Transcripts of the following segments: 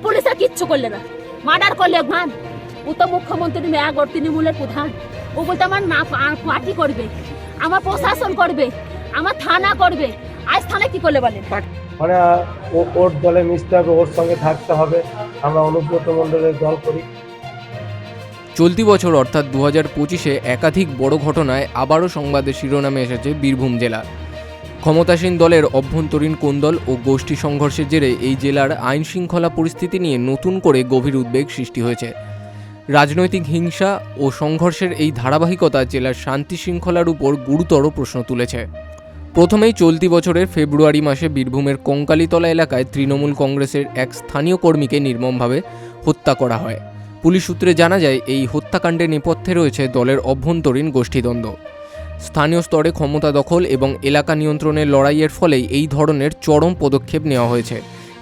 পুলিশে কিচ্ছু করলে না, মার্ডার করলে ভান। ও তো মুখ্যমন্ত্রী মেয়াগর তৃণমূলের প্রধান, ও বলতে আমার না পার্টি করবে, আমার প্রশাসন করবে, আমার থানা করবে। আজ থানা কি করলে বলেন? মানে ওর দলে মিশতে হবে, ওর সঙ্গে থাকতে হবে। আমরা অনুব্রত মণ্ডলের দল করি। চলতি বছর অর্থাৎ 2025-এ একাধিক বড় ঘটনায় আবারও সংবাদের শিরোনামে এসেছে বীরভূম জেলা। ক্ষমতাসীন দলের অভ্যন্তরীণ কোন্দল ও গোষ্ঠী সংঘর্ষের জেরে এই জেলার আইন শৃঙ্খলা পরিস্থিতি নিয়ে নতুন করে গভীর উদ্বেগ সৃষ্টি হয়েছে। রাজনৈতিক হিংসা ও সংঘর্ষের এই ধারাবাহিকতা জেলার শান্তি শৃঙ্খলার উপর গুরুতর প্রশ্ন তুলেছে। প্রথমেই চলতি বছরের ফেব্রুয়ারি মাসে বীরভূমের কঙ্কালীতলা এলাকায় তৃণমূল কংগ্রেসের এক স্থানীয় কর্মীকে নির্মমভাবে হত্যা করা হয়। পুলিশ সূত্রে জানা যায়, এই হত্যাকাণ্ডের নেপথ্যে রয়েছে দলের অভ্যন্তরীণ গোষ্ঠীদ্বন্দ্ব। স্থানীয় স্তরে ক্ষমতা দখল এবং এলাকা নিয়ন্ত্রণের লড়াইয়ের ফলেই এই ধরনের চরম পদক্ষেপ নেওয়া হয়েছে।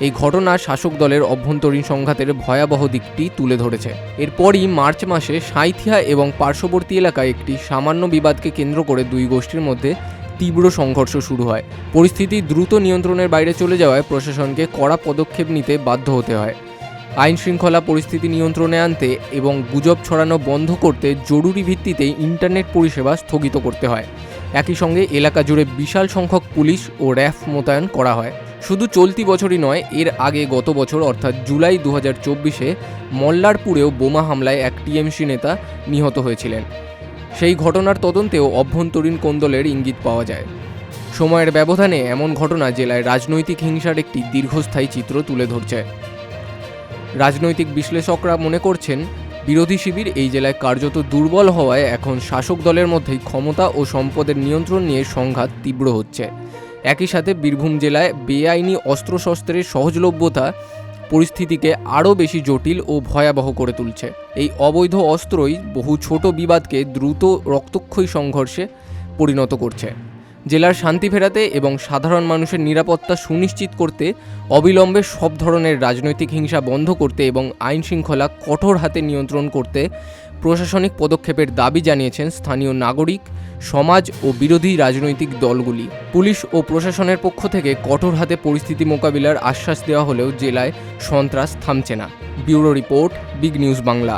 এই ঘটনা শাসক দলের অভ্যন্তরীণ সংঘাতের ভয়াবহ দিকটি তুলে ধরেছে। এরপরই মার্চ মাসে সাঁইথিয়া এবং পার্শ্ববর্তী এলাকায় একটি সামান্য বিবাদকে কেন্দ্র করে দুই গোষ্ঠীর মধ্যে তীব্র সংঘর্ষ শুরু হয়। পরিস্থিতি দ্রুত নিয়ন্ত্রণের বাইরে চলে যাওয়ায় প্রশাসনকে কড়া পদক্ষেপ নিতে বাধ্য হতে হয়। আইন শৃঙ্খলা পরিস্থিতি নিয়ন্ত্রণে আনতে এবং গুজব ছড়ানো বন্ধ করতে জরুরি ভিত্তিতে ইন্টারনেট পরিষেবা স্থগিত করতে হয়। একই সঙ্গে এলাকা জুড়ে বিশাল সংখ্যক পুলিশ ও র্যাফ মোতায়েন করা হয়। শুধু চলতি বছরই নয়, এর আগে গত বছর অর্থাৎ জুলাই 2024-এ মল্লারপুরেও বোমা হামলায় এক টিএমসি নেতা নিহত হয়েছিলেন। সেই ঘটনার তদন্তেও অভ্যন্তরীণ কোন্দলের ইঙ্গিত পাওয়া যায়। সময়ের ব্যবধানে এমন ঘটনা জেলায় রাজনৈতিক হিংসার একটি দীর্ঘস্থায়ী চিত্র তুলে ধরছে। রাজনৈতিক বিশ্লেষকরা মনে করছেন, বিরোধী শিবির এই জেলায় কার্যত দুর্বল হওয়ায় এখন শাসক দলের মধ্যেই ক্ষমতা ও সম্পদের নিয়ন্ত্রণ নিয়ে সংঘাত তীব্র হচ্ছে। একই সাথে বীরভূম জেলায় বেআইনি অস্ত্রশস্ত্রের সহজলভ্যতা পরিস্থিতিকে আরও বেশি জটিল ও ভয়াবহ করে তুলছে। এই অবৈধ অস্ত্রই বহু ছোট বিবাদকে দ্রুত রক্তক্ষয়ী সংঘর্ষে পরিণত করছে। জেলার শান্তি ফেরাতে এবং সাধারণ মানুষের নিরাপত্তা সুনিশ্চিত করতে অবিলম্বে সব ধরনের রাজনৈতিক হিংসা বন্ধ করতে এবং আইন শৃঙ্খলা কঠোর হাতে নিয়ন্ত্রণ করতে প্রশাসনিক পদক্ষেপের দাবি জানিয়েছেন স্থানীয় নাগরিক সমাজ ও বিরোধী রাজনৈতিক দলগুলি। পুলিশ ও প্রশাসনের পক্ষ থেকে কঠোর হাতে পরিস্থিতি মোকাবিলার আশ্বাস দেওয়া হলেও জেলায় সন্ত্রাস থামছে না। Bureau report, big news Bangla.